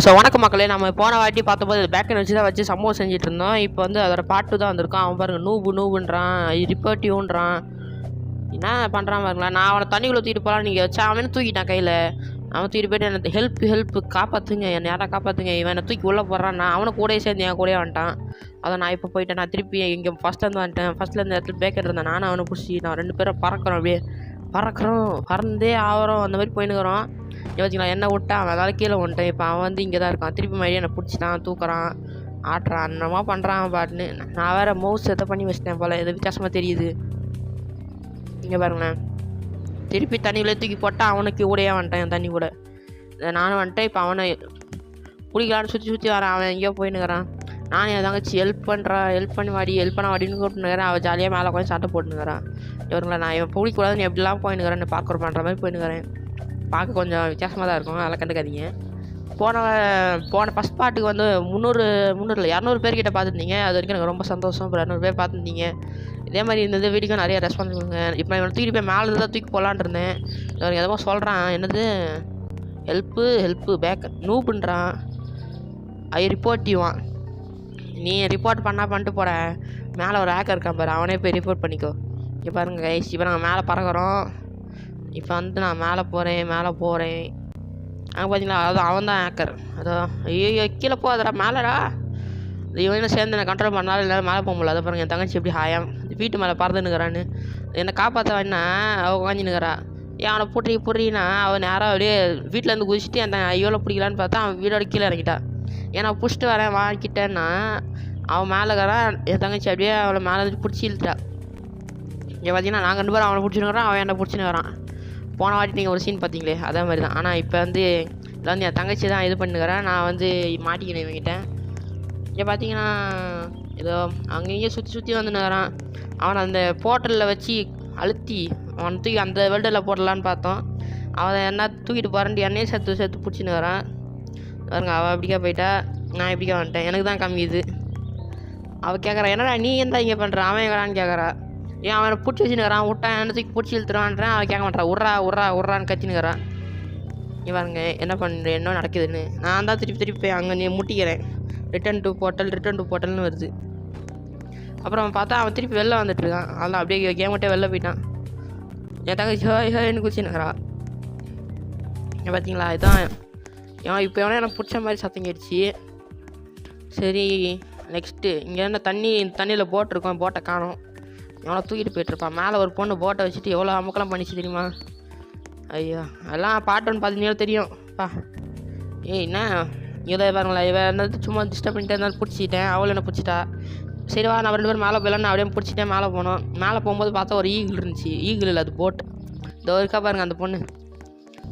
So வணக்கம் மக்களே, நம்ம போன வாட்டி பார்த்தபோது பேக்கன் வச்சு தான் வச்சு சம்பவம் செஞ்சுட்டு இருந்தோம். இப்போ வந்து அதோட பாட்டு தான் வந்திருக்கான். அவன் பாருங்கள் நூபுன்றான், ரிப்போர்ட்டிவ்ன்றான். என்ன பண்ணுறான் பாருங்களேன். நான் அவனை தண்ணிக்குள்ளே தூக்கிட்டு போகலான்னு நீங்கள் வச்சா அவனே தூக்கிட்டான் கையில். அவன் தூக்கிட்டு போய்ட்டு எனக்கு ஹெல்ப் காப்பாற்றுங்க, என்னை யாராக காப்பாற்றுங்க, இவன் என்னை தூக்கி உள்ளே போடுறான். நான் அவனை கூடயே சேர்ந்து என் கூடயே வந்துட்டான். அதை நான் இப்போ போயிட்டேன். நான் திருப்பி இங்கே ஃபஸ்ட்லேருந்து வந்துட்டேன். ஃபஸ்ட்லேருந்து இடத்துல பேக்கர் இருந்தேன். நானும் அவனை பிடிச்சி நான் 2 பேரும் பறக்கிறோம். அப்படியே பறந்தே ஆகிறோம். அந்த மாதிரி போயின்னுக்குறோம். யோசிக்கலாம் என்ன விட்டான் அவன் அதாவது கீழே வந்துட்டேன். இப்போ அவன் வந்து இங்கே தான் இருக்கான். திருப்பி மறுபடியும் என்னை பிடிச்சிட்டான், தூக்குறான், ஆட்டுறான், என்னமா பண்ணுறான் பாட்டுன்னு. நான் வேறு மவுஸ் எதை பண்ணி வச்சிட்டேன் போல், எது வித்தியாசமாக தெரியுது. இங்கே பாருங்களேன், திருப்பி தண்ணிக்குள்ளே தூக்கி போட்டால் அவனுக்கு கூடயே வந்துட்டான். என் தண்ணி கூட நானும் வந்துட்டேன். இப்போ அவனை பிடிக்கலான்னு சுற்றி வரான். அவன் எங்கேயோ போயின்னுக்கிறான். நானும் என் தங்கச்சி ஹெல்ப் பண்ணி வாடின்னு கூப்பிட்டுனுக்கிறேன். அவள் ஜாலியாக மேலே கொஞ்சம் சட்டை போட்டுனுக்கிறான். இவருங்களா நான் இவன் பிடிக்கூடாதுன்னு எப்படிலாம் போயின்னுக்கிறேன்னு பார்க்குற பண்ணுற மாதிரி போயின்னுக்கிறேன். பார்க்க கொஞ்சம் வித்தியாசமாக தான் இருக்கும், அதெல்லாம் கண்டுக்காதீங்க. போன ஃபஸ்ட் பாட்டுக்கு வந்து 300 இல்லை 200 பேர்கிட்ட பார்த்துருந்தீங்க. அது வரைக்கும் எனக்கு ரொம்ப சந்தோஷம். இப்போ 200 பேர் பார்த்துருந்தீங்க. இதே மாதிரி இந்த வீடியோக்கும் நிறைய ரெஸ்பான்ஸ் கொடுங்க. இப்போ இவனை தூக்கி போய் மேலே தான் தூக்கி போகலான் இருந்தேன். இவனுக்கு எதோ சொல்கிறான், என்னது ஹெல்ப்பு பேக் நூபுன்றான், ரிப்போர்ட்டிவான். நீ ரிப்போர்ட் பண்ணிட்டு போகிற. மேலே ஒரு ஹேக்கர் இருக்கான் பாரு, அவனே போய் ரிப்போர்ட் பண்ணிக்கோ. இப்போ பாருங்க கைஸ், இப்போ நாங்கள் மேலே பறக்கிறோம். இப்போ வந்து நான் மேலே போகிறேன். அங்கே பார்த்தீங்களா, அதான் அவன் தான் ஹேக்கர். அதான் ஐயோ கீழே போகாதடா, மேலேடா. இவனும் சேர்ந்து நான் கண்ட்ரோல் பண்ணாலும் என்னால் மேலே போக முடியல. அதை பாருங்கள், என் தங்கச்சி எப்படி ஹாயம் வீட்டு மேலே பறந்துன்னுக்கிறான்னு. என்னை காப்பாற்ற வேணா அவள் உக்காஞ்சின்னுக்கிறா. ஏன் அவனை புட்றினா அவன் நேராக அப்படியே வீட்டிலேருந்து குதிச்சுட்டு அந்த ஐயோவில் பிடிக்கலான்னு பார்த்தா அவன் வீடோட கீழே இறங்கிட்டான். ஏன்னா பிடிச்சிட்டு வரேன் வாங்கிட்டேன்னா அவன் மேலே இருக்கிறான். என் தங்கச்சி அப்படியே அவளை மேலே வந்து பிடிச்சி இழுத்துட்டா. இங்கே பார்த்தீங்கன்னா நாங்கள் 2 பேரும் அவனை பிடிச்சினுக்கிறான், அவன் என்னை பிடிச்சினுக்கிறான். போன வாட்டி நீங்கள் ஒரு சீன் பார்த்தீங்களே அதே மாதிரி தான். ஆனால் இப்போ வந்து இதில் வந்து என் தங்கச்சி தான் இது பண்ணுக்கிறேன். நான் வந்து மாட்டிக்கினேன் இவங்கிட்டேன். இங்கே பார்த்தீங்கன்னா ஏதோ அங்கேயும் சுற்றி வந்துன்னுக்கிறான். அவனை அந்த போர்ட்டலில் வச்சு அழுத்தி அவனை தூக்கி அந்த வெல்டில் போடலான்னு பார்த்தோம். அவன் என்ன தூக்கிட்டு போகிறேன்ட்டு என்னையே சேர்த்து பிடிச்சின்னுக்கிறான். பாருங்க, அவள் எப்படிக்கா போயிட்டா, நான் எப்படிக்கா வந்துட்டேன். எனக்கு தான் கம்மி இது. அவள் கேட்குறான், என்னடா நீ என்ன இங்கே பண்ணுறான், அவன் எங்கடான்னு கேட்குறா. ஏன் அவனை பிடிச்சி வச்சுன்னுக்கிறான், விட்டான் என்ன தூக்கி பிடிச்சி இழுத்துறான்றேன். அவன் கேட்க மாட்டான். உர்றான்னு கத்தினுக்கிறான். இவருங்க என்ன நடக்குதுன்னு நான் தான் திருப்பி போய் அங்கே நீ முட்டிக்கிறேன். ரிட்டன் டு போர்ட்டல்னு வருது. அப்புறம் அவன் பார்த்தா அவன் திருப்பி வெளில வந்துட்டுருக்கான். அதெல்லாம் அப்படியே கேம் விட்டே வெளில போயிட்டான். என் தங்கச்சி ஹேன்னு குச்சினுக்கிறா. பார்த்தீங்களா, இதுதான் இப்போ எவனே எனக்கு பிடிச்ச மாதிரி சத்தம் கேடுச்சு. சரி, நெக்ஸ்ட்டு இங்கே என்ன தண்ணியில் போட் இருக்கும். போட்டை காணும். எவனை தூக்கிட்டு போயிட்டுருப்பான். மேலே ஒரு பொண்ணு போட்டை வச்சுட்டு எவ்வளோ அமுக்கெல்லாம் பண்ணிச்சு தெரியுமா. ஐயோ, அதெல்லாம் பாட்டுன்னு பார்த்தீங்கன்னா தெரியும் பா. என்ன இதை பாருங்களா, இவன் என்னது சும்மா டிஸ்டர்ப் பண்ணிட்டு இருந்தாலும் பிடிச்சிட்டேன். அவளும் என்ன பிடிச்சிட்டா. சரிவா நான் 2 பேரும் மேலே போயிடலான்னு அப்படியே பிடிச்சிட்டேன். மேலே போனோம். மேலே போகும்போது பார்த்தா ஒரு ஈகிள் இருந்துச்சு. ஈகிள் இல்லை, அது போட். இந்த இருக்கா பாருங்கள் அந்த பொண்ணு.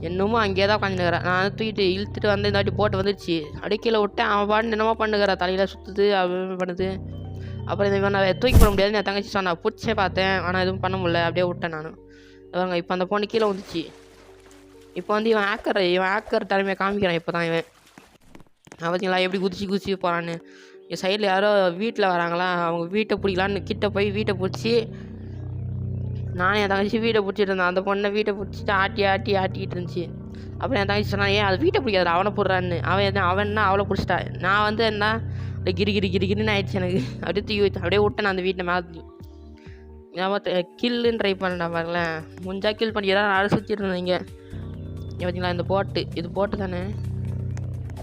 என்னமோ அங்கேயே தான் உட்காந்துக்கிறேன். நான் தூக்கிட்டு இழுத்துட்டு வந்து இந்த வாட்டி போட்டு வந்துடுச்சு. அப்படியே கீழே விட்டேன். அவன் பாட்டு என்னமோ பண்ணுகிறா, தலையில் சுற்றுது, அது பண்ணுது. அப்புறம் இந்த நான் தூக்கி போட முடியாதுன்னு என் தங்கச்சி சொன்னா. பிடிச்சே பார்த்தேன், ஆனால் எதுவும் பண்ண முடியல. அப்படியே விட்டேன் நான். இவங்க இப்போ அந்த பொண்ணு கீழே வந்துச்சு. இப்போ வந்து இவன் ஹேக்கர் தலைமையை காமிக்கிறான். இப்போ தான் இவன் பார்த்தீங்களா எப்படி குதிச்சு போகிறான்னு. என் சைடில் யாரோ வீட்டில் வராங்களா, அவங்க வீட்டை பிடிக்கலான்னு கிட்டே போய் வீட்டை பிடிச்சி நானும் என் தங்கச்சி வீட்டை பிடிச்சிட்டு இருந்தேன். அந்த பொண்ணை வீட்டை பிடிச்சிட்டு ஆட்டிக்கிட்டு இருந்துச்சு. அப்புறம் என் தங்கச்சி சொன்னான், ஏன் அது வீட்டை பிடிக்காது அவனை போடுறான்னு. அவன்னா அவளை பிடிச்சிட்டா. நான் வந்து என்ன கிரின்னு ஆயிடுச்சு எனக்கு. அப்படியே தூக்கி வச்சு அப்படியே விட்டேன் நான் அந்த வீட்டை மேலே. நான் கில்லுன்னு ட்ரை பண்ணேன் பாருங்களேன். முடிஞ்சா கில் பண்ணிக்கிறேன். நான் சுற்றிட்டு இருந்தேன். இங்கே பார்த்தீங்களா இந்த இது போட்டு தானே,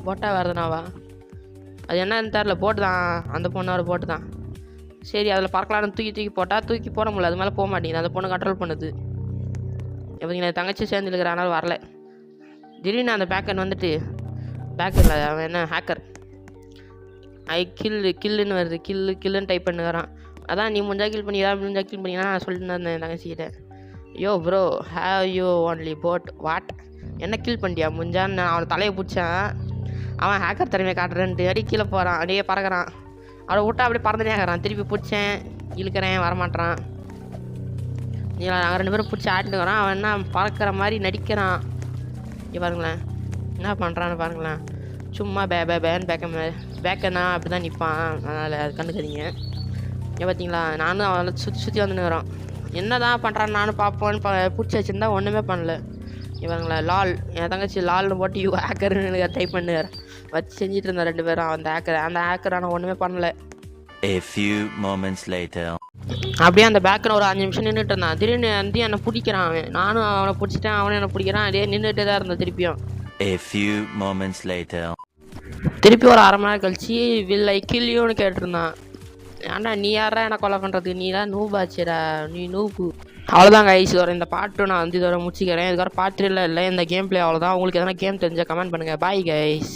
போட்டா வேறுதானாவா, அது என்னன்னு தெரில. போட்டு தான் அந்த பொண்ணோட போட்டு தான். சரி அதில் பறக்கலான்னு தூக்கி போட்டால் தூக்கி போட முடியல. அது மேலே போக மாட்டேங்குது. அந்த பொண்ணு கண்ட்ரோல் பண்ணுது. பார்த்தீங்களா தங்கச்சி சேர்ந்து இருக்கிற, ஆனால் வரல. திடீர்னு அந்த பேக்கர் வந்துட்டு பேக்கரில் அவன் என்ன ஹேக்கர் கில்லுன்னு வருது. கில்லுன்னு டைப் பண்ணுறான். அதான் நீ முடிஞ்சா கில் பண்ணிங்கன்னா நான் சொல்லிட்டு இருந்தேன் என் தங்கச்சிக்கிட்ட. Yo bro have you only bought what, என்ன கில் பண்ணிட்டியா முடிஞ்சான்னு நான் அவனை தலையை பிடிச்சேன். அவன் ஹேக்கர் திறமையை காட்டுறேன்ட்டு அடி கீழே போகிறான். அப்படியே பறக்கிறான். அவளை விட்டா அப்படியே பறந்துனே ஆகிறான். திருப்பி பிடிச்சேன், இழுக்கிறேன், வரமாட்டான். நாங்கள் 2 பேரும் பிடிச்சி ஆட்டினுக்கிறான். அவன் என்ன பறக்கிற மாதிரி நடிக்கிறான். இங்கே பாருங்களேன் என்ன பண்ணுறான்னு பாருங்களேன். சும்மா பேன்னு பேக்கன்னா அப்படி தான் நிற்பான். அதனால் அது கண்டுக்காதீங்க. ஏன் பார்த்தீங்களா, நானும் அவளை சுற்றி வந்துன்னுக்குறோம். என்ன தான் பண்ணுறான்னு நானும் பார்ப்போன்னு பிடிச்சி வச்சுருந்தா ஒன்றுமே பண்ணல. இவங்கள லால் என் தங்கச்சி லால்னு போட்டு ஹேக்கர்னு டைப் பண்ணுறார். வச்சு செஞ்சுட்டு இருந்தோம் 2 பேரும். அந்த ஹேக்கர் ஆனால் ஒன்றுமே பண்ணல. A few moments later. அப்படியே அந்த பேக்கர் ஒரு 5 நிமிஷம் நின்றுட்டு இருந்தான். திடீர்னு வந்து என்னை பிடிக்கிறான் அவன். நானும் அவனை பிடிச்சிட்டேன், அவனும் என்னை பிடிக்கிறான். அப்படியே நின்றுட்டே தான் இருந்தேன் திருப்பியும். A few moments later. திருப்பி ஒரு 1/2 மணி நேரம் கழிச்சு வில் ஐ கில் யூன்னு கேட்டிருந்தான். ஏன்டா நீ யாரா என்ன கொலை பண்ணுறதுக்கு, நீ தான் நூபாச்சுடா, நீ நூபு. அவ்வளோதான் கைஸ், இந்த பாட்டு நான் வந்து இதோட முடிச்சிக்கிறேன். இதுக்கப்புறம் பாட்டு இல்லை இந்த கேம் பிளே அவ்வளோதான். உங்களுக்கு எதனா கேம் தெரிஞ்சால் கமெண்ட் பண்ணுங்கள். Bye guys.